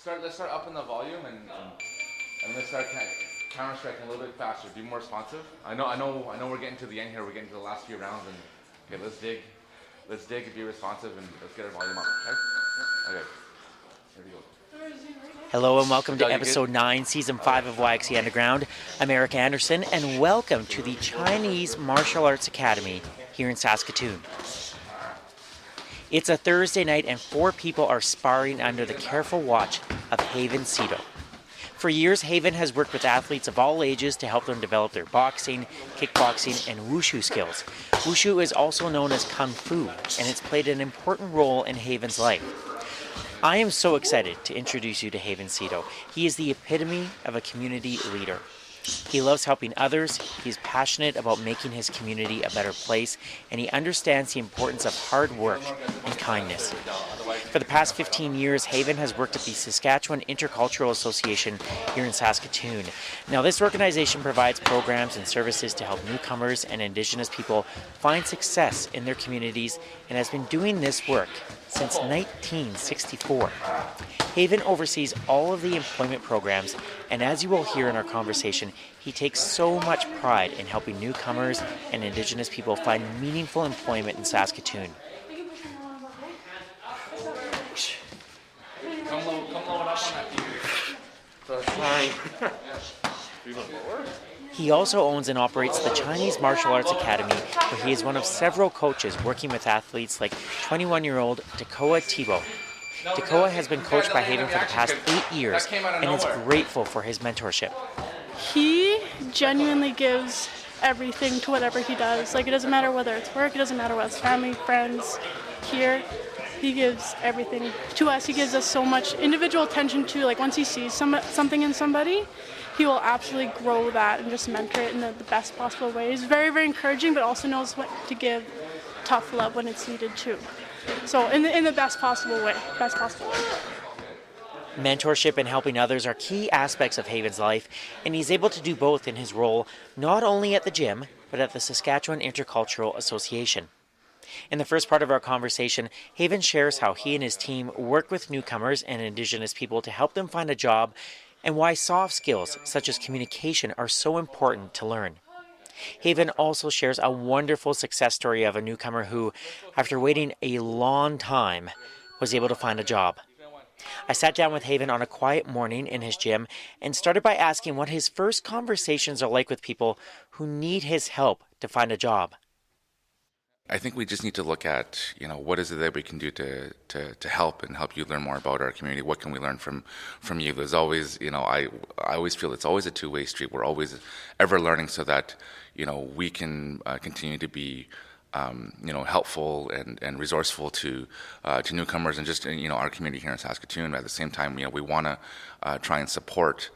Let's start upping the volume and let's start counter striking a little bit faster. Be more responsive. I know. We're getting to the end here. We're getting to the last few rounds, and okay, let's dig, and be responsive, and let's get our volume up. Okay. Here we go. Hello and welcome to episode 9, season 5 of YXC Underground. I'm Eric Anderson, and welcome to the Chinese Martial Arts Academy here in Saskatoon. It's a Thursday night and 4 people are sparring under the careful watch of Haven Seto. For years, Haven has worked with athletes of all ages to help them develop their boxing, kickboxing, and Wushu skills. Wushu is also known as Kung Fu, and it's played an important role in Haven's life. I am so excited to introduce you to Haven Seto. He is the epitome of a community leader. He loves helping others, he's passionate about making his community a better place, and he understands the importance of hard work and kindness. For the past 15 years, Haven has worked at the Saskatchewan Intercultural Association here in Saskatoon. Now, this organization provides programs and services to help newcomers and Indigenous people find success in their communities and has been doing this work since 1964. Haven oversees all of the employment programs, and as you will hear in our conversation, he takes so much pride in helping newcomers and Indigenous people find meaningful employment in Saskatoon. Come load up on that He also owns and operates the Chinese Martial Arts Academy, where he is one of several coaches working with athletes like 21-year-old Dakoa Thibault. Dakoa has been coached by Haven for the past 8 years and is grateful for his mentorship. He genuinely gives everything to whatever he does. Like, it doesn't matter whether it's work, it doesn't matter whether it's family, friends, here. He gives everything to us. He gives us so much individual attention to, like, once he sees something in somebody, he will absolutely grow that and just mentor it in the best possible way. He's very, very encouraging, but also knows what to give tough love when it's needed too. So in the best possible way. Mentorship and helping others are key aspects of Haven's life, and he's able to do both in his role not only at the gym, but at the Saskatchewan Intercultural Association. In the first part of our conversation, Haven shares how he and his team work with newcomers and Indigenous people to help them find a job, and why soft skills such as communication are so important to learn. Haven also shares a wonderful success story of a newcomer who, after waiting a long time, was able to find a job. I sat down with Haven on a quiet morning in his gym and started by asking what his first conversations are like with people who need his help to find a job. I think we just need to look at, what is it that we can do to help you learn more about our community. What can we learn from you? There's always, I always feel it's always a two-way street. We're always ever learning so that, we can continue to be, helpful and resourceful to newcomers and just, our community here in Saskatoon. But at the same time, we want to try and support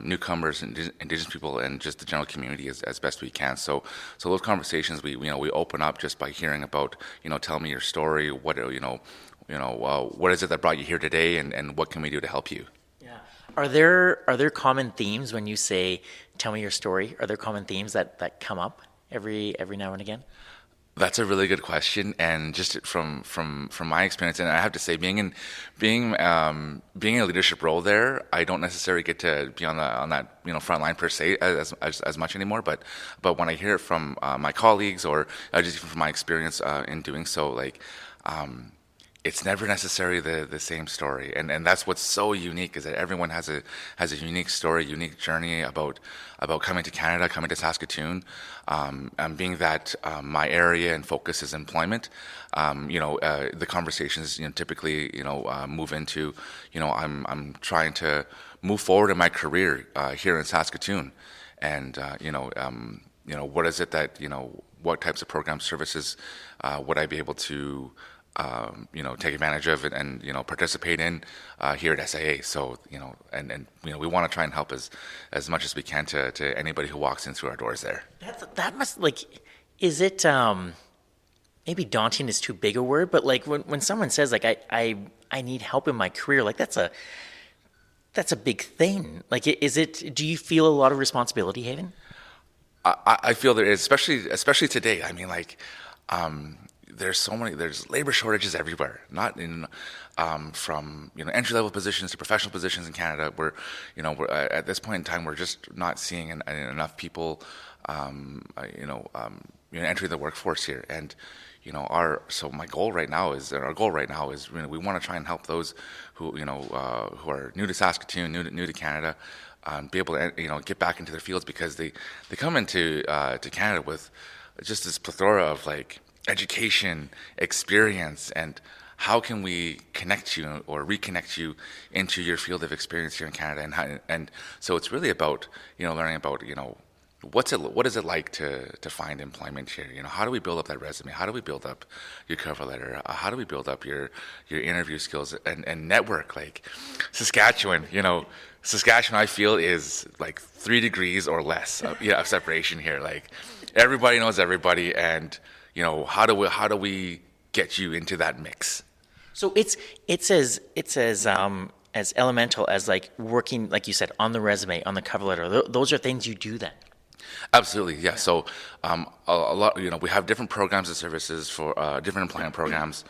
newcomers and Indigenous people and just the general community as best we can. So those conversations we open up just by hearing about, tell me your story. What what is it that brought you here today, and what can we do to help you? Yeah. Are there common themes when you say tell me your story? Are there common themes that come up every now and again? That's a really good question, and just from my experience, and I have to say, being in a leadership role there, I don't necessarily get to be on that front line per se as much anymore. But when I hear it from my colleagues or just from my experience in doing so, like. It's never necessarily the same story, and that's what's so unique is that everyone has a unique story, unique journey about coming to Canada, coming to Saskatoon, and being that my area and focus is employment. The conversations typically move into I'm trying to move forward in my career here in Saskatoon, and what is it that what types of program services would I be able to take advantage of and participate in here at SAA. So and we want to try and help as much as we can to anybody who walks in through our doors there. That must is it maybe daunting is too big a word, but like when someone says like I need help in my career, like that's a big thing. Like do you feel a lot of responsibility, Haven? I feel there is, especially today. I mean, like there's labor shortages everywhere, not in from entry level positions to professional positions in Canada. We're at this point in time, we're just not seeing enough people entering the workforce here. And our goal right now is we want to try and help those who are new to Saskatoon, new to Canada, be able to get back into their fields, because they come into to Canada with just this plethora of like education, experience, and how can we connect you or reconnect you into your field of experience here in Canada. And so it's really about learning about what is it like to find employment here. How do we build up that resume? How do we build up your cover letter? How do we build up your interview skills and network? Like Saskatchewan, I feel is like 3 degrees or less of separation here. Like everybody knows everybody, and how do we get you into that mix? So it's as elemental as like working, like you said, on the resume, on the cover letter. Those are things you do then. Absolutely, yeah. So a lot, we have different programs and services for different employment programs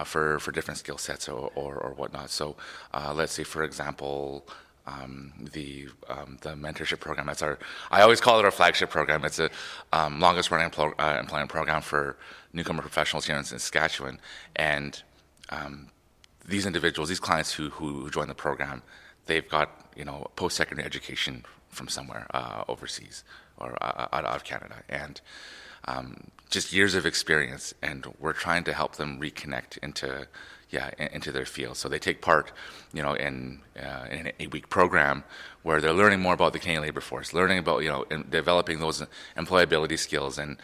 for different skill sets or whatnot. So let's say, for example, the mentorship program. I always call it our flagship program. It's a longest running employment program for newcomer professionals here in Saskatchewan. And these individuals, these clients who join the program, they've got post-secondary education from somewhere overseas or out of Canada, and just years of experience, and we're trying to help them reconnect into their field. So they take part, in an 8-week program where they're learning more about the Canadian labor force, learning about developing those employability skills, and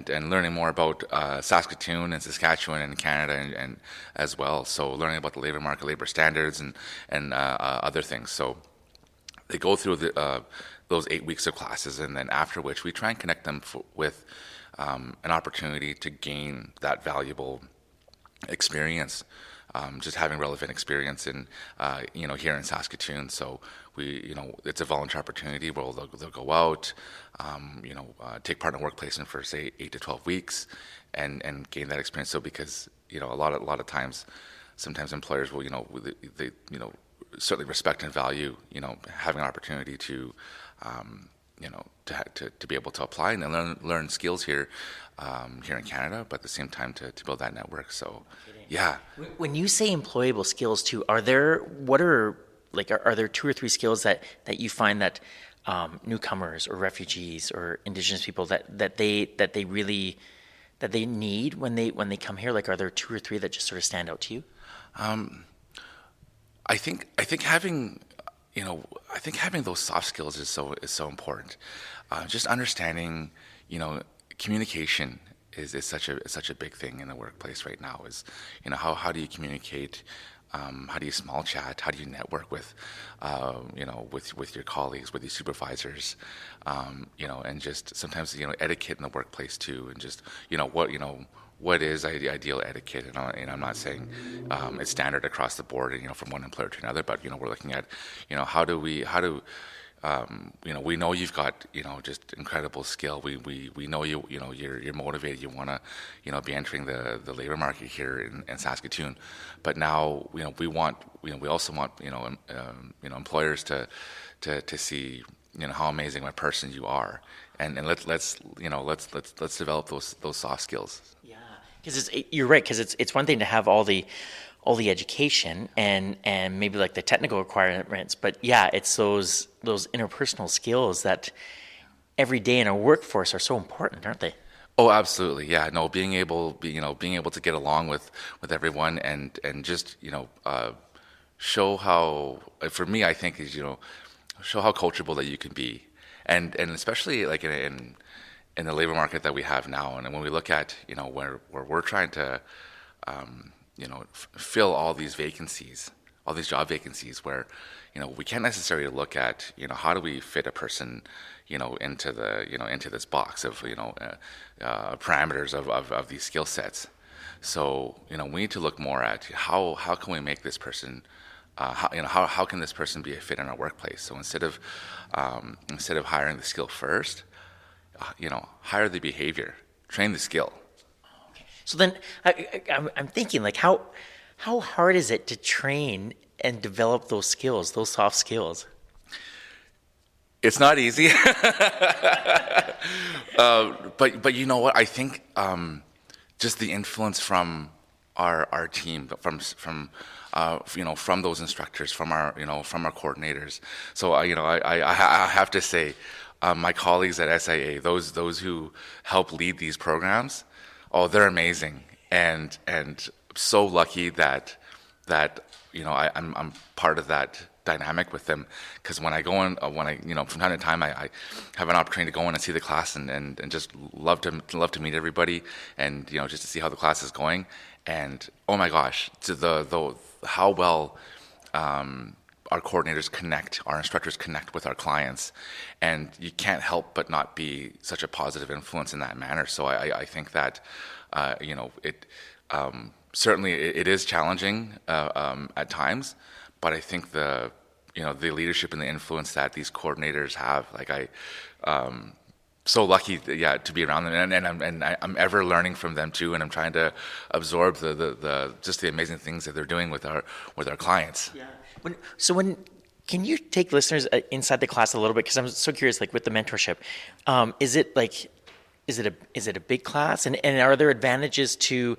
learning more about Saskatoon and Saskatchewan and Canada and as well. So learning about the labor market, labor standards, and other things. So they go through those 8 weeks of classes, and then after which we try and connect them with an opportunity to gain that valuable experience, just having relevant experience in here in Saskatoon. So it's a volunteer opportunity where they'll go out, take part in a work placement for say 8 to 12 weeks, and gain that experience. So because a lot of times, sometimes employers will they certainly respect and value having an opportunity to to be able to apply and then learn skills here in Canada, but at the same time to build that network. So yeah. When you say employable skills too, are there 2 or 3 skills that you find that newcomers or refugees or Indigenous people that they need when they come here? Like, are there 2 or 3 that just sort of stand out to you? I think having those soft skills is so important. Just understanding, communication is such a big thing in the workplace right now. Is how do you communicate? How do you small chat? How do you network with your colleagues, with your supervisors? And just sometimes etiquette in the workplace too, and just what is ideal etiquette. And I'm not saying it's standard across the board, from one employer to another, but we're looking at how do we know you've got just incredible skill. We know you're motivated. You want to be entering the labor market here in Saskatoon, but now we also want employers to see how amazing a person you are, and let's develop those soft skills. Yeah, because you're right. Because it's one thing to have all the education and maybe like the technical requirements, but yeah, it's those interpersonal skills that every day in our workforce are so important, aren't they? Oh, absolutely. Yeah. No, being able to get along with everyone and just show how, for me, I think is show how coachable that you can be, and especially like in the labor market that we have now, and when we look at where we're trying to fill all these vacancies, all these job vacancies, where we can't necessarily look at how do we fit a person into this box of parameters of these skill sets. So we need to look more at how can we make this person how can this person be a fit in our workplace. So instead of hiring the skill first, hire the behavior, train the skill. So then I'm thinking, like, how hard is it to train and develop those skills, those soft skills? It's not easy. But you know what? I think just the influence from our team, from those instructors, from our coordinators. So I have to say, my colleagues at SIA, those who help lead these programs, oh, they're amazing, and so lucky that I'm part of that dynamic with them, because when I go in, from time to time I have an opportunity to go in and see the class and just love to meet everybody, and just to see how the class is going, and oh my gosh, to the how well our coordinators connect, our instructors connect with our clients, and you can't help but not be such a positive influence in that manner. So I think that it certainly it is challenging at times, but I think the leadership and the influence that these coordinators have, so lucky, to be around them, and I'm ever learning from them too, and I'm trying to absorb the just the amazing things that they're doing with our clients. Yeah. Can you take listeners inside the class a little bit? Because I'm so curious, like with the mentorship, is it a big class, and are there advantages to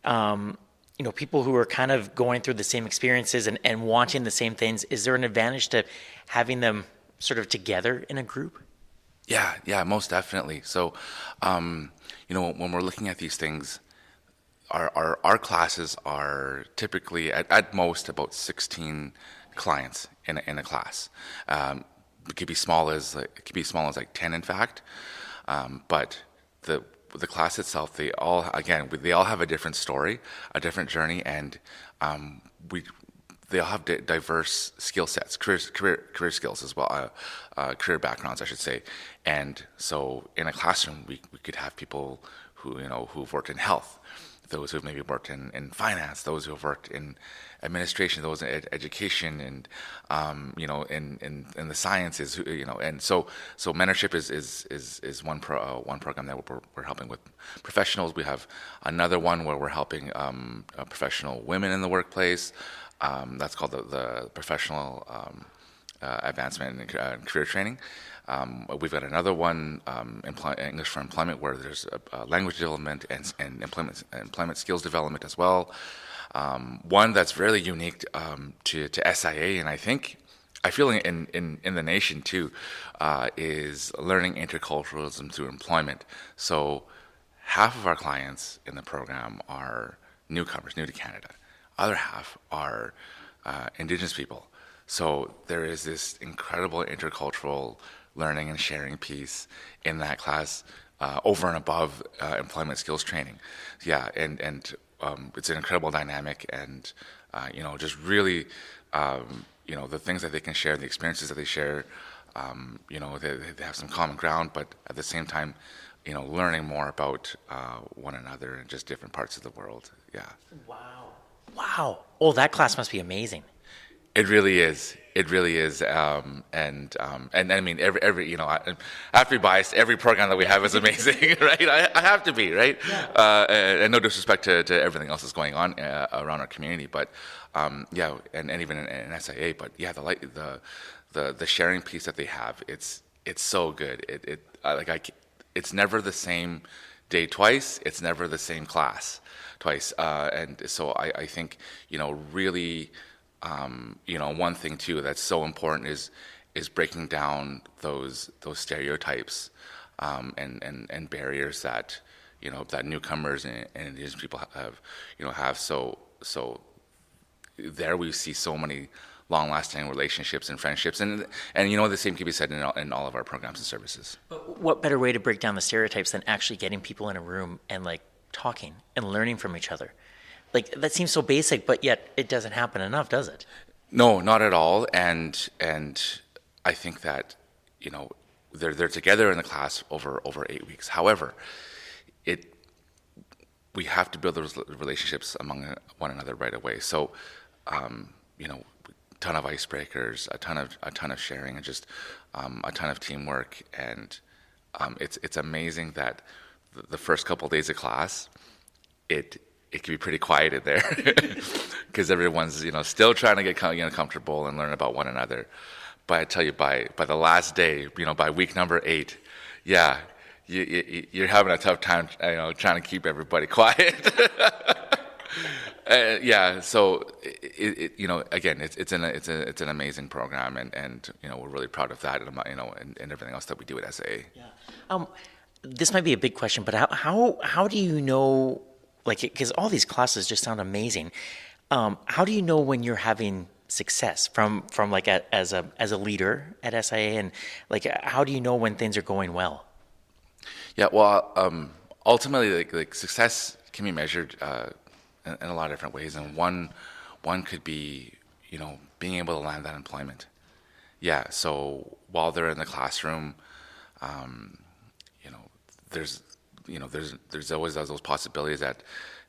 people who are kind of going through the same experiences and wanting the same things? Is there an advantage to having them sort of together in a group? Yeah, most definitely. So, when we're looking at these things, our classes are typically at most about 16 clients in a class. It could be small as like 10, in fact. But the class itself, they all have a different story, a different journey, and they all have diverse skill sets, career skills as well, career backgrounds, I should say. And so in a classroom, we could have people who've worked in health, those who've maybe worked in finance, those who have worked in administration, those in education, and in the sciences, and so mentorship is one program that we're helping with professionals. We have another one where we're helping professional women in the workplace. That's called the professional advancement and career training. We've got another one, English for Employment, where there's language development and employment skills development as well. One that's really unique to SIA, and I feel in the nation too, is learning interculturalism through employment. So half of our clients in the program are newcomers, new to Canada. Other half are Indigenous people. So there is this incredible intercultural learning and sharing piece in that class, over and above employment skills training. Yeah, and it's an incredible dynamic, and just really, the things that they can share, the experiences that they share, they have some common ground, but at the same time, learning more about one another in just different parts of the world. Yeah. Wow. Oh, that class must be amazing. It really is. And I mean, every I have to be biased. Every program that we have is amazing, right? I have to be, right? Yeah. And no disrespect to everything else that's going on around our community, but and even in SIA. But yeah, the sharing piece that they have, it's so good. It's never the same day twice. It's never the same class twice. And so I think really. One thing too that's so important is breaking down those stereotypes and barriers that that newcomers and Indigenous people have. So there we see so many long-lasting relationships and friendships, and the same can be said in all of our programs and services. But what better way to break down the stereotypes than actually getting people in a room and talking and learning from each other? That seems so basic, but yet it doesn't happen enough, does it? No, not at all. And I think that they're together in the class over 8 weeks. However, we have to build those relationships among one another right away. So, a ton of icebreakers, a ton of sharing, and just a ton of teamwork. And it's amazing that the first couple of days of class, it can be pretty quiet in there because everyone's still trying to get comfortable and learn about one another. But I tell you, by the last day, by week number 8, yeah, you're having a tough time, trying to keep everybody quiet. Yeah, so again, it's an amazing program, and we're really proud of that, and everything else that we do at SAA. Yeah. This might be a big question, but how do you know, like, because all these classes just sound amazing. How do you know when you're having success from like as a leader at SIA, and like how do you know when things are going well? Yeah, well, ultimately, like success can be measured in a lot of different ways, and one could be being able to land that employment. Yeah, so while they're in the classroom, there's always those possibilities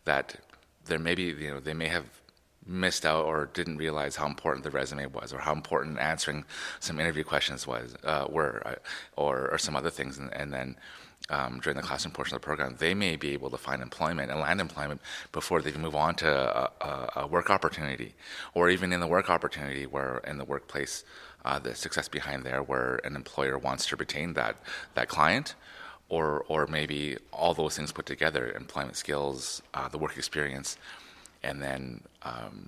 that there may be they may have missed out or didn't realize how important the resume was, or how important answering some interview questions were, or some other things, and then during the classroom portion of the program, they may be able to find employment and land employment before they move on to a work opportunity, or even in the work opportunity where in the workplace, the success behind there where an employer wants to retain that client, or maybe all those things put together, employment skills, the work experience, and then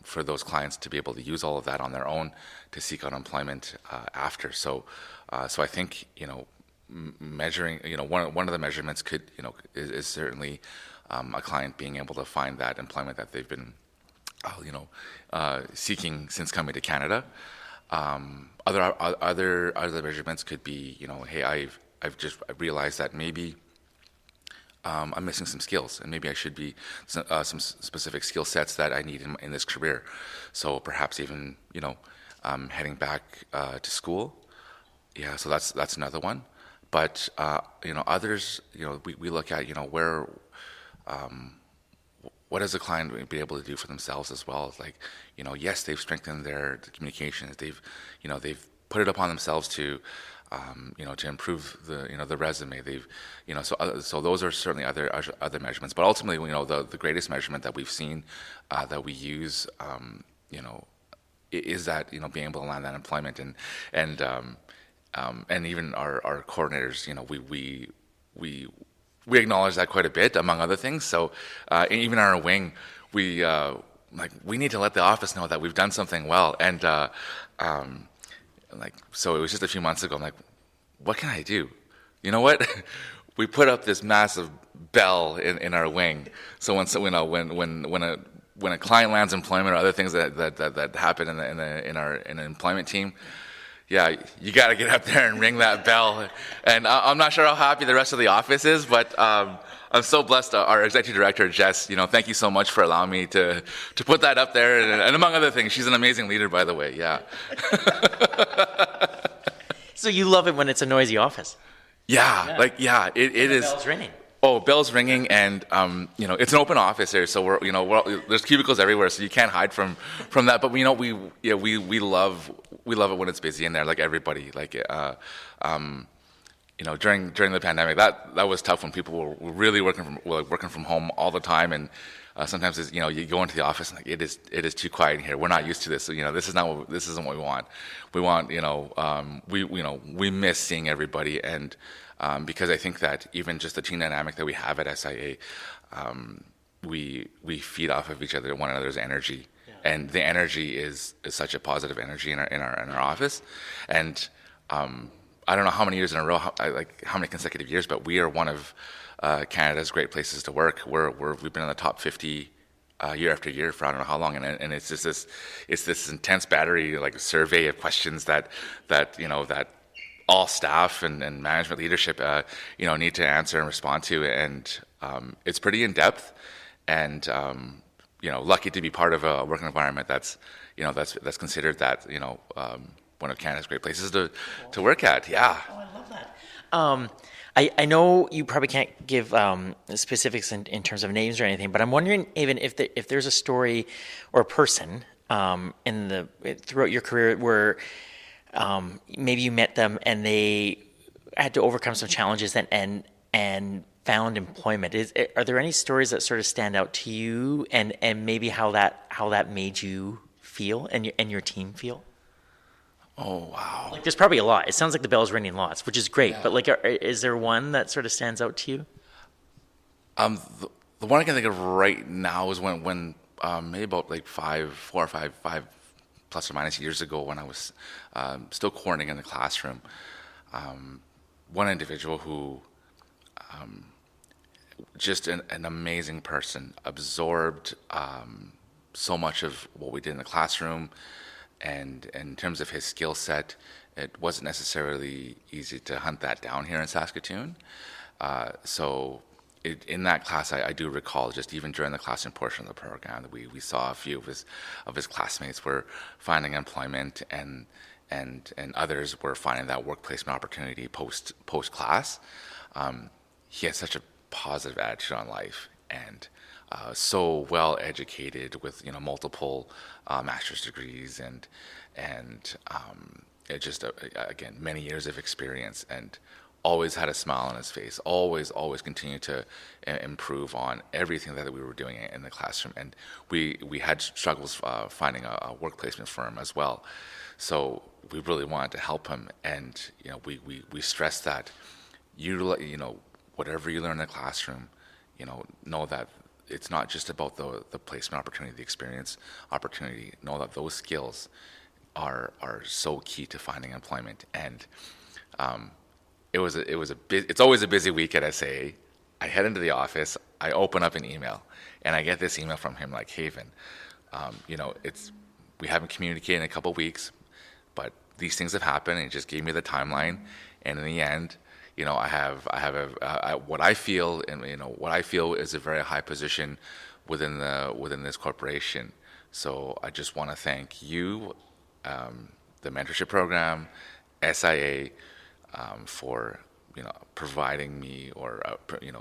for those clients to be able to use all of that on their own to seek out employment after. So I think measuring, one of the measurements is certainly a client being able to find that employment that they've been seeking since coming to Canada. Other measurements could be hey, I've just realized that maybe I'm missing some skills, and maybe I should be some specific skill sets that I need in this career. So perhaps even heading back to school. Yeah, so that's another one. But others, we look at where what does the client be able to do for themselves as well? Like yes, they've strengthened their communications. They've put it upon themselves to to improve the resume. They've so those are certainly other measurements. But ultimately, the greatest measurement that we've seen that we use is that being able to land that employment, and even our coordinators, we acknowledge that quite a bit, among other things. So even on our wing, we need to let the office know that we've done something well. And so it was just a few months ago. I'm like, what can I do? You know what? We put up this massive bell in our wing. So when a client lands employment or other things that happen in our employment team, yeah, you got to get up there and ring that bell. And I'm not sure how happy the rest of the office is, but I'm so blessed. Our executive director, Jess, thank you so much for allowing me to put that up there. And among other things, she's an amazing leader, by the way. Yeah. So you love it when it's a noisy office? Yeah. It is. Bell's ringing. Oh, bell's ringing, and it's an open office here, so there's cubicles everywhere, so you can't hide from that. But we love it when it's busy in there, like everybody. Like during the pandemic, that was tough when people were really working from home all the time, and sometimes it's, you go into the office and it is too quiet in here. We're not used to this. So, this isn't what we want. We want we miss seeing everybody, and because I think that even just the team dynamic that we have at SIA, we feed off of each other, one another's energy, and the energy is such a positive energy in our office, and I don't know how many years in a row, how many consecutive years, but we are one of Canada's great places to work. We've been in the top 50 year after year for I don't know how long, and it's just this intense battery survey of questions that all staff and management leadership need to answer and respond to, and it's pretty in depth, and lucky to be part of a working environment that's considered one of Canada's great places to work at. Yeah. Oh, I love that. I know you probably can't give specifics in terms of names or anything, but I'm wondering even if there's a story or a person throughout your career where maybe you met them and they had to overcome some challenges and found employment. Are there any stories that sort of stand out to you, and maybe how that made you feel and your team feel? Oh, wow. Like, there's probably a lot. It sounds like the bell's ringing lots, which is great. Yeah. But like, is there one that sort of stands out to you? The one I can think of right now is when maybe about like 4 or 5 plus or minus years ago, when I was still coordinating in the classroom. One individual who, just an amazing person, absorbed so much of what we did in the classroom, and in terms of his skill set, it wasn't necessarily easy to hunt that down here in Saskatoon. In that class, I do recall, just even during the classroom portion of the program, that we saw a few of his classmates were finding employment, and others were finding that work placement opportunity post class. He had such a positive attitude on life, and so well educated with multiple master's degrees, and it just again, many years of experience, and always had a smile on his face, always continued to improve on everything that we were doing in the classroom. And we had struggles finding a work placement firm as well. So we really wanted to help him, and we stressed that whatever you learn in the classroom, know that it's not just about the placement opportunity, the experience opportunity. Know that those skills are so key to finding employment. And it's always a busy week at SAA. I head into the office, I open up an email, and I get this email from him like, Haven, we haven't communicated in a couple of weeks, but these things have happened, and he just gave me the timeline. And in the end, I have what I feel, and what I feel is a very high position within this corporation. So I just want to thank you, the mentorship program, SIA, for providing me, or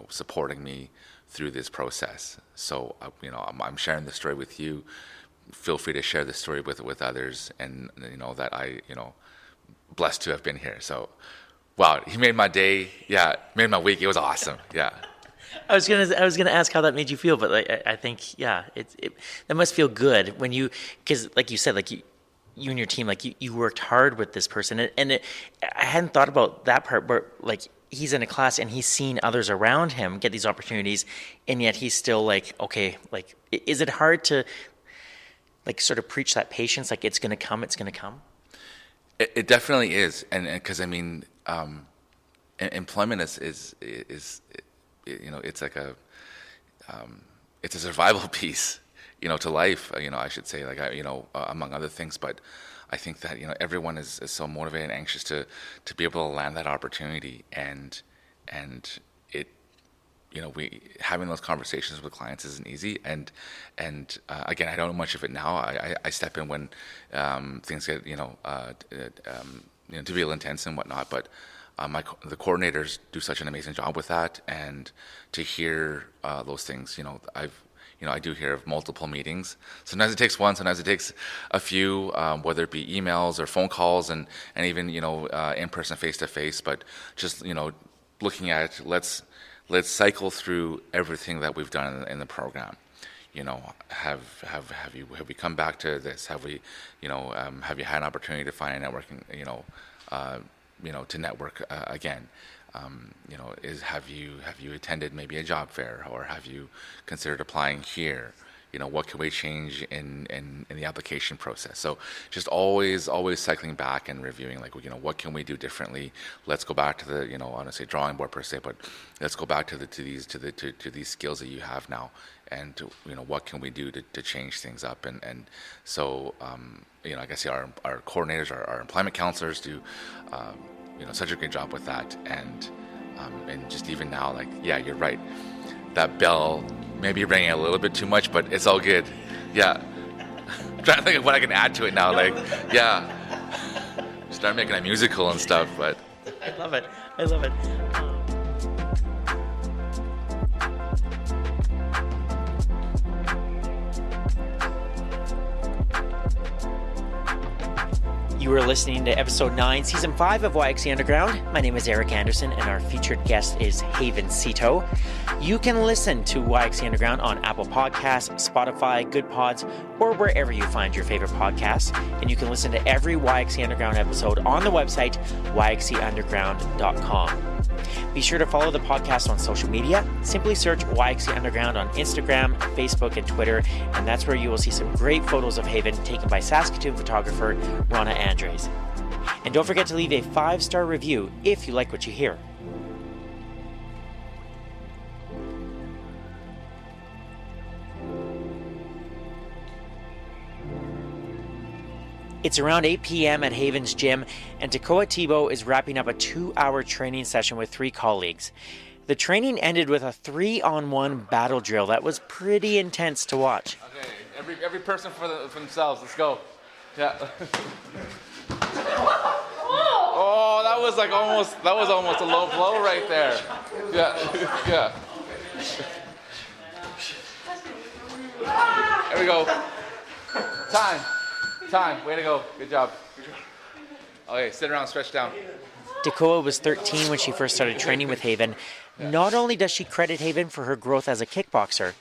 supporting me through this process. So I'm sharing this story with you. Feel free to share this story with others, and that I blessed to have been here. So wow, he made my day. Yeah, made my week. It was awesome. Yeah. I was gonna ask how that made you feel, but I think that must feel good when because like you said, like you and your team, like you worked hard with this person, and I hadn't thought about that part where like he's in a class and he's seen others around him get these opportunities, and yet he's still like, okay, like is it hard to like sort of preach that patience, like it's gonna come? It definitely is, and because employment is it's like it's a survival piece, to life, I should say, like, among other things. But I think that, everyone is so motivated and anxious to be able to land that opportunity, and it, we having those conversations with clients isn't easy. And again, I don't know much of it now. I step in when things get, to be intense and whatnot, but the coordinators do such an amazing job with that, and to hear those things, I do hear of multiple meetings. Sometimes it takes one, sometimes it takes a few, whether it be emails or phone calls, and even in person, face to face. But just looking at let's cycle through everything that we've done in the program. Have we come back to this? Have we have you had an opportunity to find a networking to network again? Have you attended maybe a job fair, or have you considered applying here? What can we change in the application process? So just always cycling back and reviewing, like, what can we do differently? Let's go back to the, I don't want to say drawing board per se, but let's go back to these skills that you have now, and what can we do to change things up? And so like I say, our coordinators, our employment counselors do such a great job with that, and just even now, like, yeah, you're right, that bell may be ringing a little bit too much, but it's all good. Yeah. I'm trying to think of what I can add to it now. Like, yeah. Start making a musical and stuff, but. I love it. You are listening to episode 9, season 5 of YXE Underground. My name is Eric Anderson, and our featured guest is Haven Seto. You can listen to YXE Underground on Apple Podcasts, Spotify, Good Pods, or wherever you find your favorite podcasts. And you can listen to every YXE Underground episode on the website, yxeunderground.com. Be sure to follow the podcast on social media. Simply search YXE Underground on Instagram, Facebook, and Twitter, and that's where you will see some great photos of Haven taken by Saskatoon photographer Rana Andres. And don't forget to leave a 5-star review if you like what you hear. It's around 8 p.m. at Haven's gym, and Tekoa Tebow is wrapping up a 2-hour training session with 3 colleagues. The training ended with a 3-on-1 battle drill that was pretty intense to watch. Okay, every person for themselves. Let's go. Yeah. Oh, that was almost a low blow right there. Yeah, yeah. There we go. Time. Way to go. Good job. Okay, sit around, stretch down. Tekoa was 13 when she first started training with Haven. Not only does she credit Haven for her growth as a kickboxer,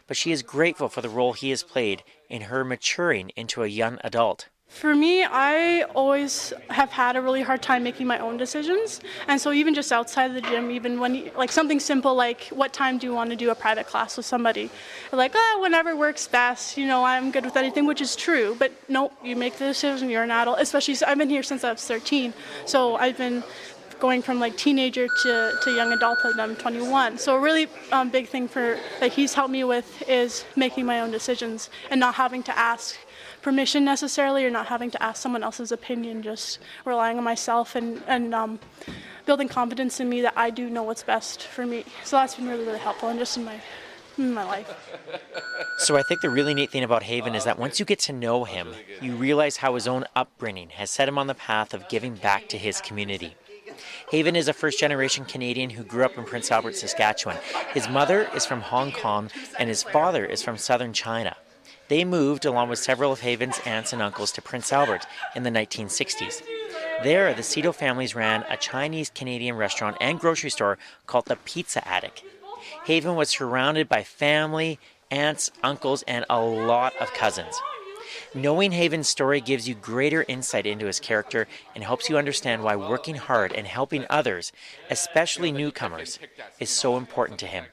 but she is grateful for the role he has played in her maturing into a young adult. For me, I always have had a really hard time making my own decisions. And so even just outside of the gym, even when, like something simple like, what time do you want to do a private class with somebody? They're like, whenever works best, I'm good with anything, which is true. But no, you make the decision, you're an adult. Especially, I've been here since I was 13. So I've been going from like teenager to young adulthood, and I'm 21. So a really big thing that he's helped me with is making my own decisions and not having to ask permission necessarily, or not having to ask someone else's opinion, just relying on myself and building confidence in me that I do know what's best for me. So that's been really, really helpful, and just in my life. So I think the really neat thing about Haven is that once you get to know him, you realize how his own upbringing has set him on the path of giving back to his community. Haven is a first-generation Canadian who grew up in Prince Albert, Saskatchewan. His mother is from Hong Kong, and his father is from southern China. They moved, along with several of Haven's aunts and uncles, to Prince Albert in the 1960s. There, the Seto families ran a Chinese-Canadian restaurant and grocery store called the Pizza Attic. Haven was surrounded by family, aunts, uncles, and a lot of cousins. Knowing Haven's story gives you greater insight into his character and helps you understand why working hard and helping others, especially newcomers, is so important to him.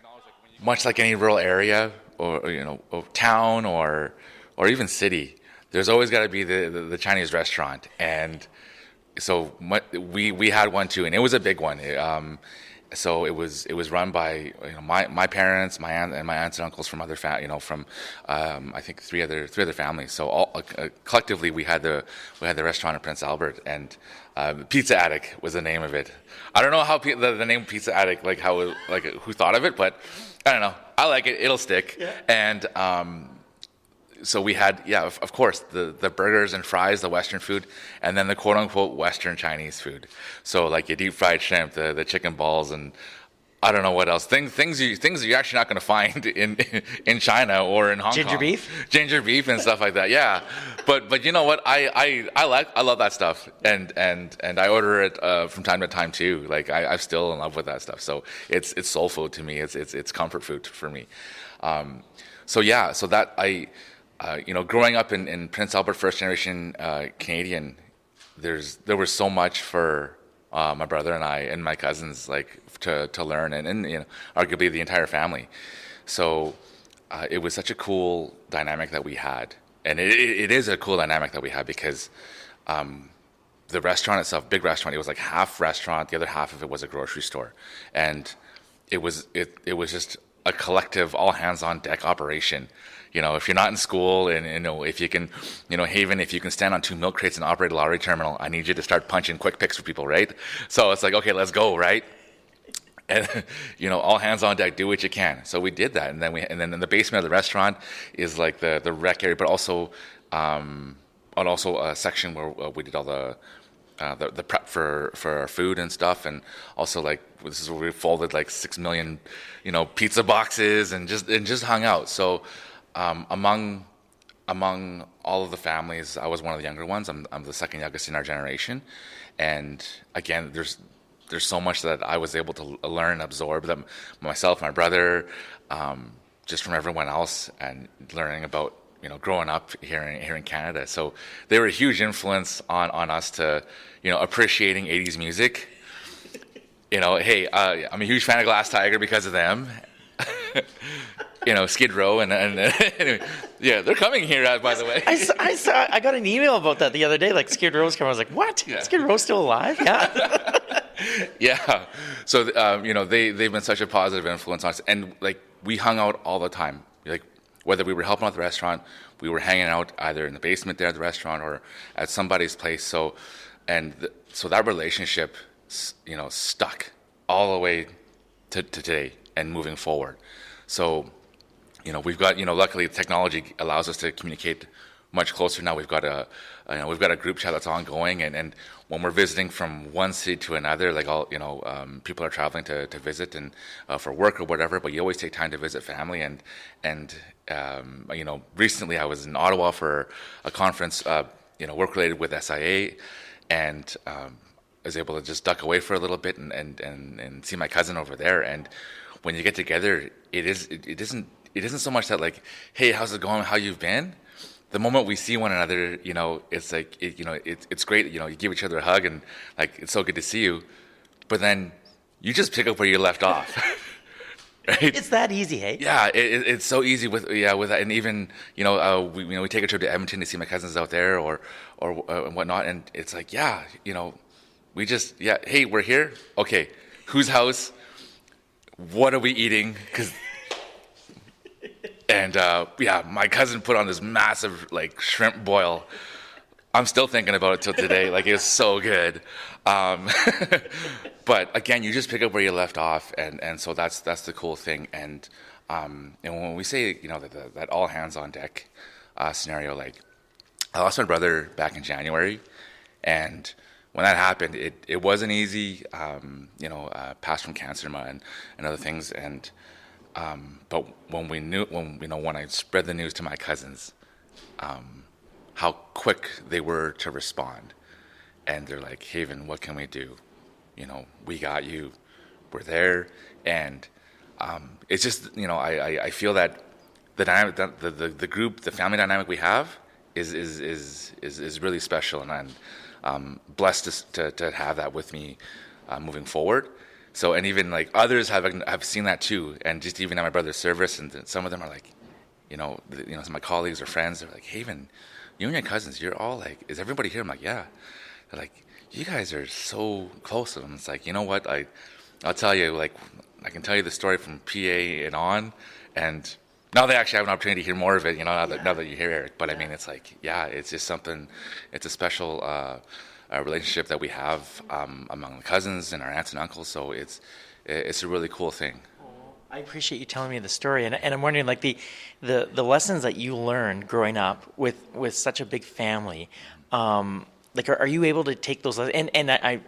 Much like any rural area, or town, or even city, there's always got to be the Chinese restaurant, and so we had one too, and it was a big one. So it was run by my parents, my aunt, and my aunts and uncles from other I think three other families. So all collectively we had the restaurant in Prince Albert, and Pizza Attic was the name of it. I don't know how the name Pizza Attic, who thought of it, but I don't know. I like it. It'll stick. Yeah. And so we had, of course, the burgers and fries, the Western food, and then the quote-unquote Western Chinese food. So like your deep fried shrimp, the chicken balls, and I don't know what else. Things you're actually not going to find in China or in Hong Kong. Ginger beef and stuff like that. Yeah, but you know what? I love that stuff, and I order it from time to time too. Like I'm still in love with that stuff. So it's soul food to me. It's comfort food for me. So that growing up in Prince Albert, first generation Canadian, there was so much for my brother and I and my cousins to learn, and arguably the entire family. So it was such a cool dynamic that we had, and it is a cool dynamic that we had because the restaurant itself, big restaurant, it was like half restaurant, the other half of it was a grocery store, and it was just a collective, all hands on deck operation. If you're not in school, and if you can, Haven, if you can stand on 2 milk crates and operate a lottery terminal, I need you to start punching quick picks for people, right? So it's like, okay, let's go, right? And all hands on deck, do what you can. So we did that, and then in the basement of the restaurant is like the rec area, but also a section where we did all the prep for our food and stuff, and also this is where we folded 6 million, pizza boxes and just hung out. So among among all of the families, I was one of the younger ones. I'm the second youngest in our generation, and again, there's so much that I was able to learn and absorb that myself, my brother, just from everyone else, and learning about growing up here in Canada. So they were a huge influence on us to appreciating 80s music. Hey, I'm a huge fan of Glass Tiger because of them. Skid Row and anyway, yeah, they're coming here, by the way. I got an email about that the other day. Like Skid Row's coming. I was like, what? Yeah. Skid Row's still alive? Yeah. Yeah. So they've been such a positive influence on us, and like we hung out all the time. Like whether we were helping out the restaurant, we were hanging out either in the basement there at the restaurant or at somebody's place. So that relationship, stuck all the way to today and moving forward. So, we've got, luckily technology allows us to communicate much closer now. We've got a group chat that's ongoing, and when we're visiting from one city to another, like people are traveling to visit and for work or whatever, but you always take time to visit family. And recently I was in Ottawa for a conference, work related with SIA, and I was able to just duck away for a little bit and see my cousin over there. And when you get together, it isn't so much that like, hey, how's it going? How you've been? The moment we see one another, it's like, it's great. You give each other a hug and like, it's so good to see you. But then you just pick up where you left off. Right? It's that easy, hey? Yeah, it's so easy with that. And even, we take a trip to Edmonton to see my cousins out there or whatnot. And it's like, we just, hey, we're here. Okay. Whose house? What are we eating? And my cousin put on this massive like shrimp boil. I'm still thinking about it till today. Like it was so good. But again, you just pick up where you left off, and so that's the cool thing. And when we say that all hands on deck scenario, like I lost my brother back in January, and when that happened, it wasn't easy. Passed from cancer and other things, and. But when I spread the news to my cousins, how quick they were to respond, and they're like, Haven, what can we do? We got you, we're there. And, it's just, I feel that the dynamic, the group, the family dynamic we have is really special. And I'm blessed to have that with me, moving forward. So, and even like others have seen that too, and just even at my brother's service, and some of them are like, some of my colleagues or friends, they're like, Haven, you and your cousins, you're all like, is everybody here? I'm like, yeah. They're like, you guys are so close. And it's like, you know what? I'll tell you, like, I can tell you the story from PA and on, and now they actually have an opportunity to hear more of it. Now that you hear Eric. But I mean, it's like, it's just something. It's a special. Relationship that we have among the cousins and our aunts and uncles, so it's a really cool thing. I appreciate you telling me the story, and I'm wondering, like the lessons that you learned growing up with such a big family, like are you able to take those lessons? And I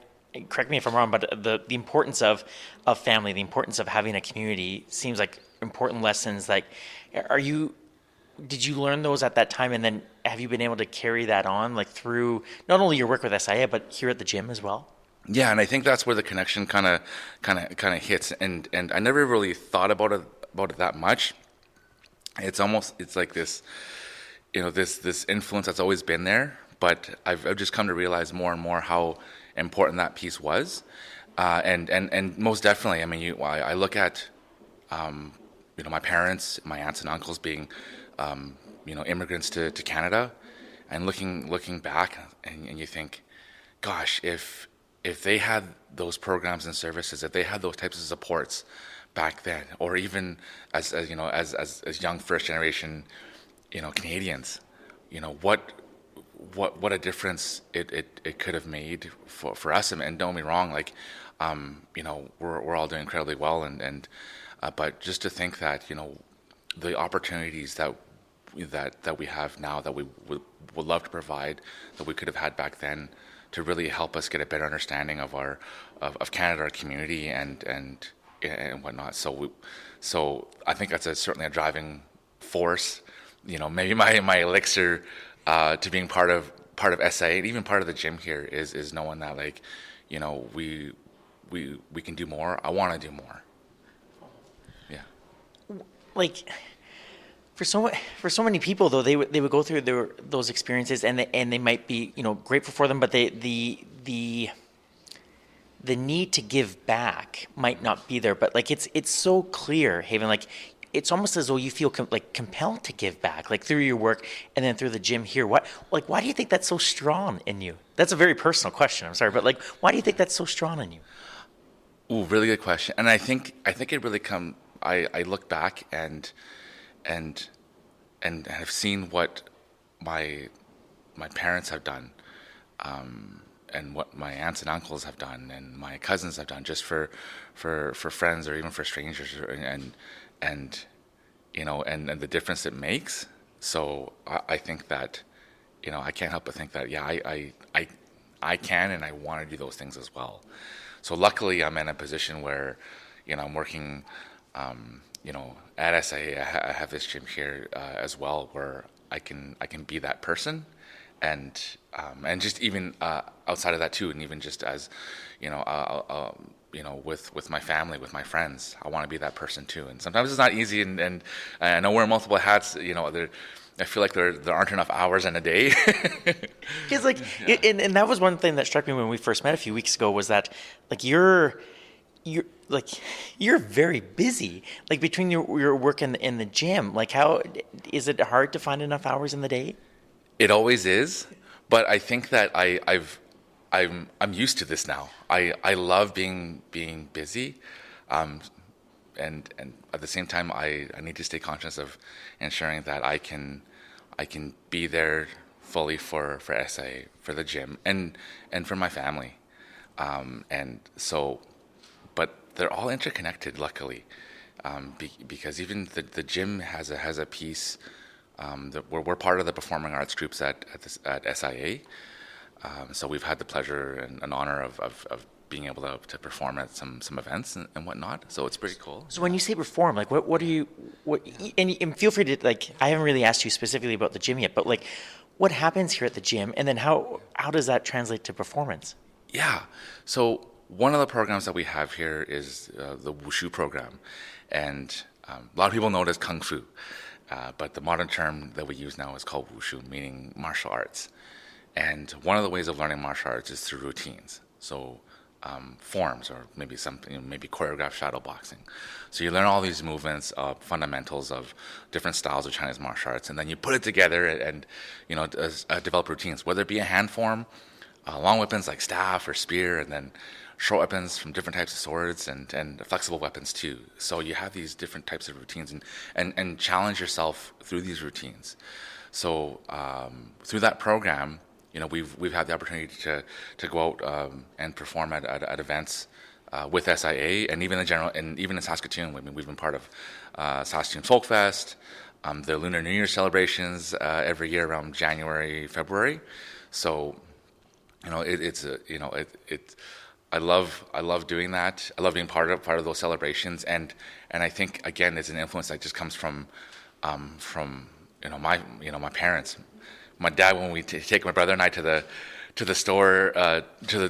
correct me if I'm wrong, but the importance of family, the importance of having a community seems like important lessons. Like, did you learn those at that time, and then have you been able to carry that on, like through not only your work with SIA, but here at the gym as well? Yeah, and I think that's where the connection kind of hits, and I never really thought about it that much. It's like this, this influence that's always been there, but I've just come to realize more and more how important that piece was, and most definitely. I mean, I look at, my parents, my aunts and uncles being. Immigrants to Canada, and looking back, and you think, gosh, if they had those programs and services, if they had those types of supports back then, or even as young first generation, Canadians, what a difference it could have made for us. And don't get me wrong, like, we're all doing incredibly well, and but just to think that the opportunities that we have now, that we would love to provide, that we could have had back then, to really help us get a better understanding of of Canada, our community, and whatnot. So I think that's certainly a driving force maybe my elixir to being part of SIA and even part of the gym here is knowing that, like, we can do more. I want to do more. Yeah. Like, for so many people though, they would go through those experiences, and they might be grateful for them, but the need to give back might not be there. But like it's so clear, Haven. Like, it's almost as though you feel compelled to give back, like through your work and then through the gym here. Why do you think that's so strong in you? That's a very personal question. I'm sorry, but like, why do you think that's so strong in you? Ooh, really good question. And I think it really I look back and have seen what my parents have done, and what my aunts and uncles have done, and my cousins have done, just for friends or even for strangers, and the difference it makes. So I think that, I can't help but think that, yeah, I can, and I want to do those things as well. So luckily I'm in a position where, I'm working, at SIA. I have this gym here as well, where I can be that person, and just even outside of that too, and even just as, with my family, with my friends, I want to be that person too. And sometimes it's not easy, and I know wearing multiple hats, I feel like there aren't enough hours in a day. Because and that was one thing that struck me when we first met a few weeks ago, was that like you're very busy, like between your work in the gym. Like, how is it hard to find enough hours in the day? It always is, but I think that I'm used to this now. I love being busy, and at the same time I need to stay conscious of ensuring that I can be there fully for SIA, for the gym, and for my family, and so, but they're all interconnected, luckily, because even the gym has a piece. We're part of the performing arts groups at SIA, so we've had the pleasure and honor of being able to perform at some events and whatnot. So it's pretty cool. So when you say perform, like what and feel free to, like, I haven't really asked you specifically about the gym yet, but like, what happens here at the gym, and then how does that translate to performance? Yeah. So one of the programs that we have here is the Wushu program, and a lot of people know it as Kung Fu. But the modern term that we use now is called Wushu, meaning martial arts. And one of the ways of learning martial arts is through routines. So forms, or maybe something, maybe choreographed shadow boxing. So you learn all these movements, fundamentals of different styles of Chinese martial arts, and then you put it together and develop routines, whether it be a hand form, long weapons like staff or spear, and then short weapons from different types of swords, and flexible weapons too. So you have these different types of routines, and challenge yourself through these routines. So through that program, we've had the opportunity to go out and perform at events with SIA, and even in Saskatoon. We've been part of Saskatoon Folk Fest, the Lunar New Year celebrations every year around January, February. So I love doing that. I love being part of those celebrations, and I think, again, it's an influence that just comes from my parents. My dad, when we take my brother and I to the store, to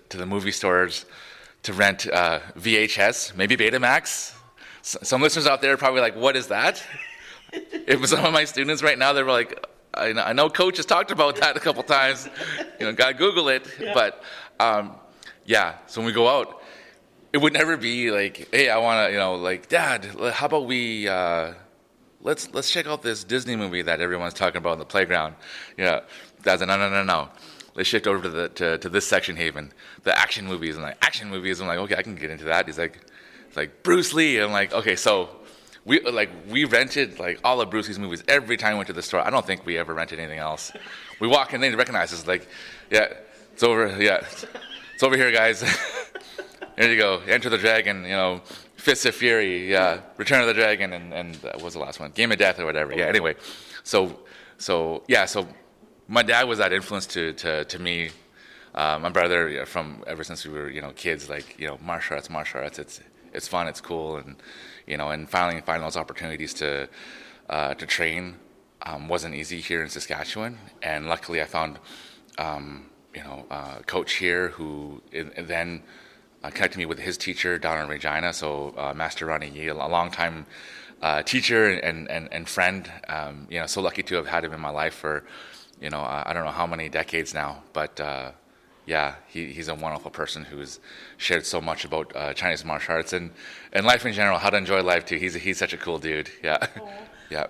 the movie stores to rent VHS, maybe Betamax. Some listeners out there are probably like, "What is that?" If some of my students right now, they were like, "I know Coach has talked about that a couple times. Gotta Google it." Yeah. But so when we go out, it would never be like, "Hey, I want to, like, Dad, how about we let's check out this Disney movie that everyone's talking about in the playground." Yeah, Dad's like, no. Let's shift over to this section, Haven, the action movies. I'm like, action movies. I'm like, okay, I can get into that. He's like Bruce Lee. I'm like, okay, so we rented like all of Bruce Lee's movies every time we went to the store. I don't think we ever rented anything else. We walk in, they recognize us, like, yeah, it's over here, guys. There you go. Enter the Dragon, Fists of Fury, yeah, Return of the Dragon, and what was the last one? Game of Death or whatever. Yeah, anyway. So my dad was that influence to me, my brother, from ever since we were, kids, like, martial arts, it's fun, it's cool, and, and finally finding those opportunities to train, wasn't easy here in Saskatchewan, and luckily I found a coach here who then connected me with his teacher down in Regina. So Master Ronnie Yee, a long time teacher and friend. So lucky to have had him in my life for I don't know how many decades now, but. He's a wonderful person who's shared so much about Chinese martial arts and life in general, how to enjoy life too. He's such a cool dude. Yeah, yeah.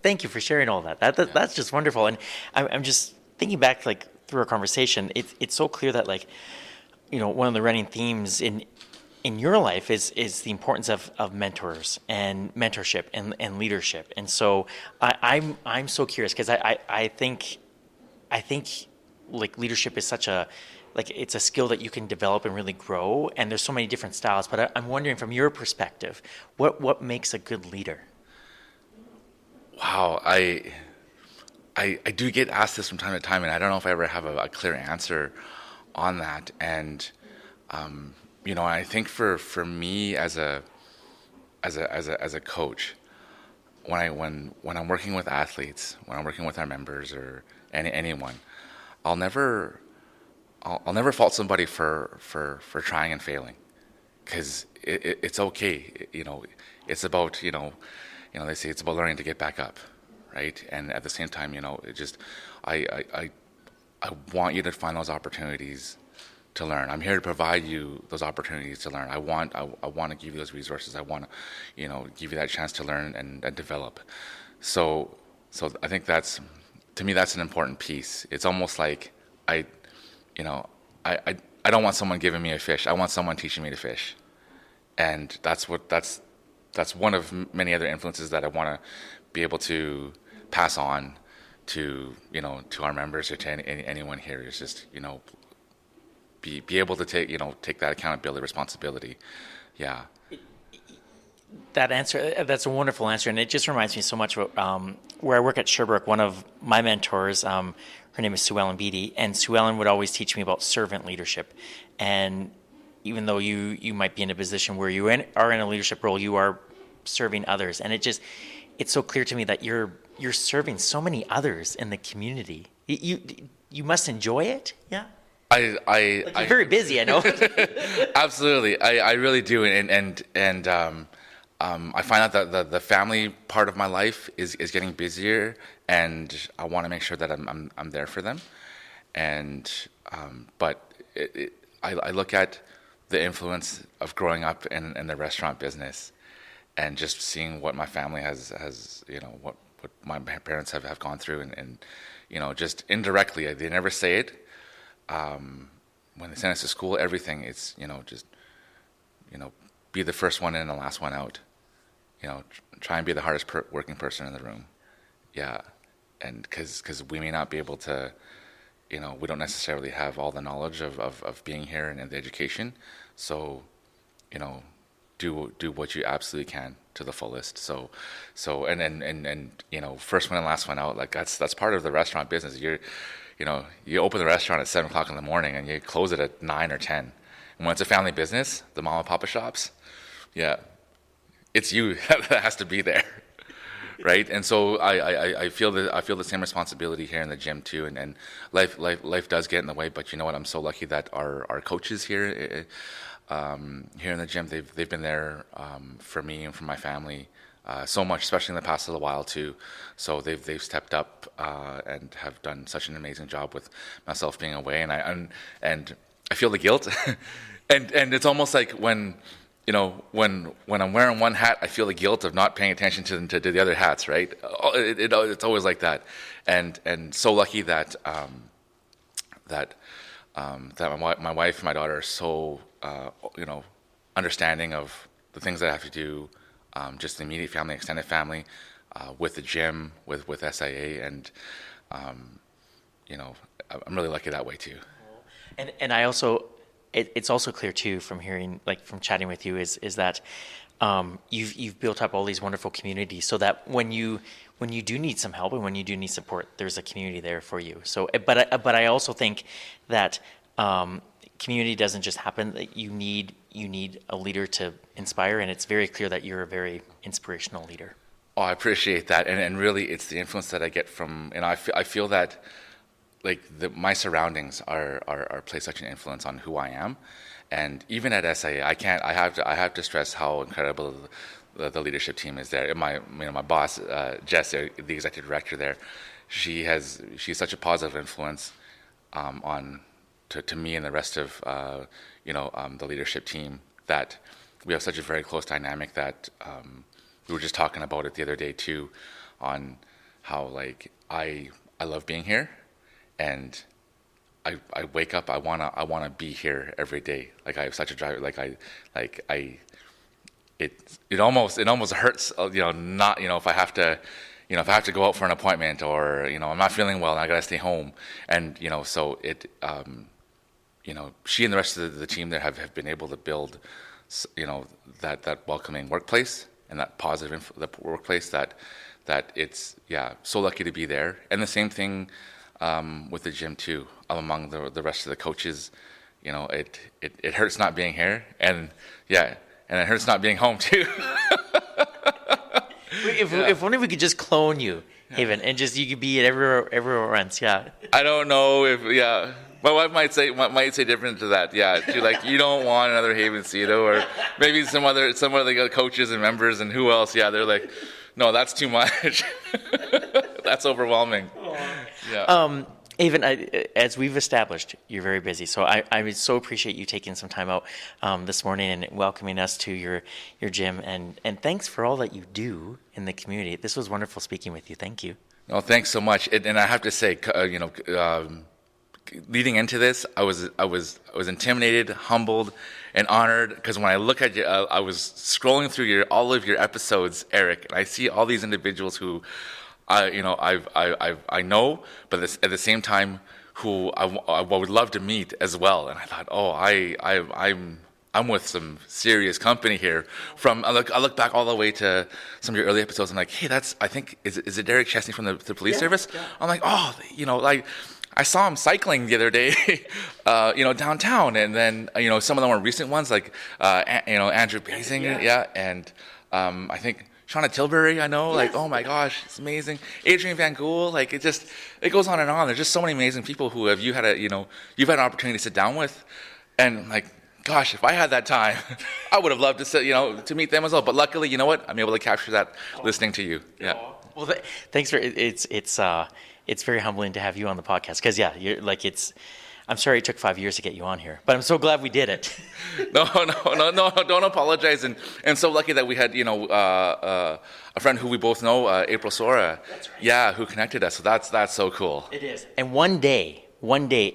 Thank you for sharing all that. That's just wonderful. And I'm just thinking back, like through our conversation, it's so clear that one of the running themes in your life is the importance of mentors and mentorship and leadership. And so I'm so curious because I think like leadership is such it's a skill that you can develop and really grow, and there's so many different styles. But I'm wondering, from your perspective, what makes a good leader? Wow, I do get asked this from time to time, and I don't know if I ever have a clear answer on that. And I think for me as a coach, when I'm working with athletes, when I'm working with our members or anyone, I'll never fault somebody for trying and failing, because it's okay. It's about they say it's about learning to get back up, right? And at the same time, it just I want you to find those opportunities to learn. I'm here to provide you those opportunities to learn. I want to give you those resources. I want to give you that chance to learn and develop. So I think that's, to me, that's an important piece. It's almost like I don't want someone giving me a fish. I want someone teaching me to fish, and that's one of many other influences that I want to be able to pass on to our members or to anyone here. Is just be able to take that accountability, responsibility. Yeah. That's a wonderful answer, and it just reminds me so much about where I work at Sherbrooke. One of my mentors, her name is Sue Ellen Beatty, and Sue Ellen would always teach me about servant leadership. And even though you might be in a position where you are in a leadership role, you are serving others, and it's so clear to me that you're serving so many others in the community. You must enjoy it, yeah. You're very busy, I know. Absolutely, I really do, and I find out that the family part of my life is getting busier, and I want to make sure that I'm there for them. And but I look at the influence of growing up in the restaurant business, and just seeing what my family has what my parents have gone through, and just indirectly, they never say it. When they send us to school, everything, it's just be the first one in and the last one out. Try and be the hardest working person in the room. Yeah, and because we may not be able to, we don't necessarily have all the knowledge of being here and the education. So, do what you absolutely can to the fullest. So and first one and last one out. Like that's part of the restaurant business. You open the restaurant at 7:00 in the morning and you close it at 9 or 10. And when it's a family business, the mom and papa shops, yeah, it's you that has to be there, right? And so I feel the same responsibility here in the gym too. And life does get in the way, but you know what? I'm so lucky that our coaches here in the gym, they've been there for me and for my family. So much, especially in the past little while too. So they've stepped up and have done such an amazing job with myself being away, and I feel the guilt, and it's almost like when I'm wearing one hat, I feel the guilt of not paying attention to the other hats, right? It's always like that, and so lucky that my wife and my daughter are so understanding of the things that I have to do. Just the immediate family, extended family, with the gym, with SIA, and I'm really lucky that way too. And I also, it's also clear too from hearing, from chatting with you, is that you've built up all these wonderful communities, so that when you do need some help and when you do need support, there's a community there for you. So, but I also think that community doesn't just happen. That you need a leader to inspire, and it's very clear that you're a very inspirational leader. Oh, I appreciate that, and really, it's the influence that I get from, and I feel that like my surroundings are play such an influence on who I am, and even at SIA, I have to stress how incredible the leadership team is there. My boss, Jess, the executive director there, she's such a positive influence on to me and the rest of the leadership team, that we have such a very close dynamic that. We were just talking about it the other day too, on how like I love being here, and I wake up, I wanna be here every day. Like I have such a drive. It almost hurts, not if I have to go out for an appointment, or I'm not feeling well and I gotta stay home, and so it she and the rest of the team there have been able to build that welcoming workplace. And that positive the workplace that it's so lucky to be there. And the same thing with the gym too. Among the rest of the coaches, it hurts not being here, and it hurts not being home too. If only we could just clone you, Haven, and just you could be at everywhere once. Yeah. I don't know if my wife might say different to that. Yeah, she's like, you don't want another Haven Seto, or maybe some other coaches and members, and who else? Yeah, they're like, no, that's too much. That's overwhelming. Yeah. Haven, as we've established, you're very busy, so I would so appreciate you taking some time out this morning and welcoming us to your gym, and thanks for all that you do in the community. This was wonderful speaking with you. Thank you. No, thanks so much. And I have to say, leading into this, I was intimidated, humbled, and honored, because when I look at you, I was scrolling through all of your episodes, Eric, and I see all these individuals who, I know, but at the same time, who I would love to meet as well. And I thought, I'm with some serious company here. I look back all the way to some of your early episodes. I'm like, hey, is it Derek Chesney from the police service? Yeah. I'm like, I saw him cycling the other day, downtown, and then some of the more recent ones, like Andrew Basinger, and I think Shauna Tilbury. I know, like, oh my gosh, it's amazing. Adrian Van Gool, like it goes on and on. There's just so many amazing people who you've had an opportunity to sit down with, and like, gosh, if I had that time, I would have loved to sit, to meet them as well. But luckily, you know what? I'm able to capture that listening to you. Yeah. Well, thanks for it's very humbling to have you on the podcast, because you're like, I'm sorry it took 5 years to get you on here, but I'm so glad we did it. No, don't apologize. And so lucky that we had a friend who we both know, April Sora. That's right. Yeah, who connected us. So that's so cool. It is. And one day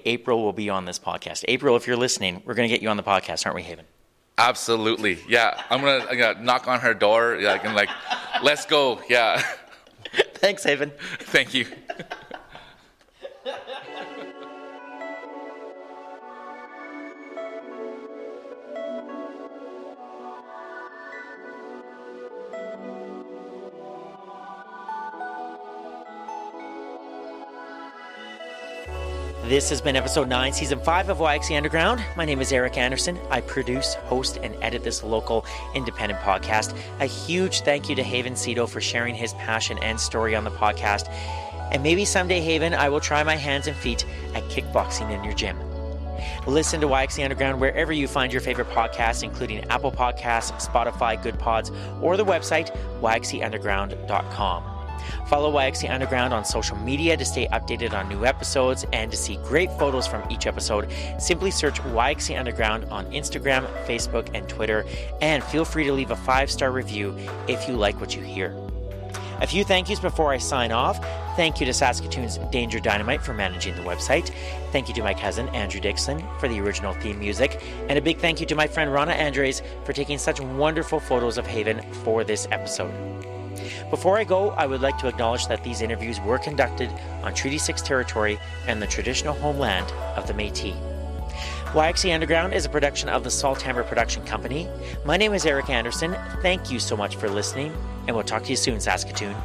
April will be on this podcast. April, if you're listening, we're going to get you on the podcast, aren't we, Haven? Absolutely. Yeah, I'm gonna knock on her door, and like, let's go. Yeah. Thanks, Haven. Thank you. This has been episode 9, season 5 of YXE Underground. My name is Eric Anderson. I produce, host, and edit this local independent podcast. A huge thank you to Haven Seto for sharing his passion and story on the podcast. And maybe someday, Haven, I will try my hands and feet at kickboxing in your gym. Listen to YXE Underground wherever you find your favorite podcasts, including Apple Podcasts, Spotify, Good Pods, or the website yxeunderground.com. Follow YXE Underground on social media to stay updated on new episodes and to see great photos from each episode. Simply search YXE Underground on Instagram, Facebook, and Twitter, and feel free to leave a 5-star review if you like what you hear. A few thank yous before I sign off. Thank you to Saskatoon's Danger Dynamite for managing the website. Thank you to my cousin, Andrew Dixon, for the original theme music. And a big thank you to my friend Rana Andres for taking such wonderful photos of Haven for this episode. Before I go, I would like to acknowledge that these interviews were conducted on Treaty 6 territory and the traditional homeland of the Métis. YXE Underground is a production of the Salthammer Production Company. My name is Eric Anderson. Thank you so much for listening, and we'll talk to you soon, Saskatoon.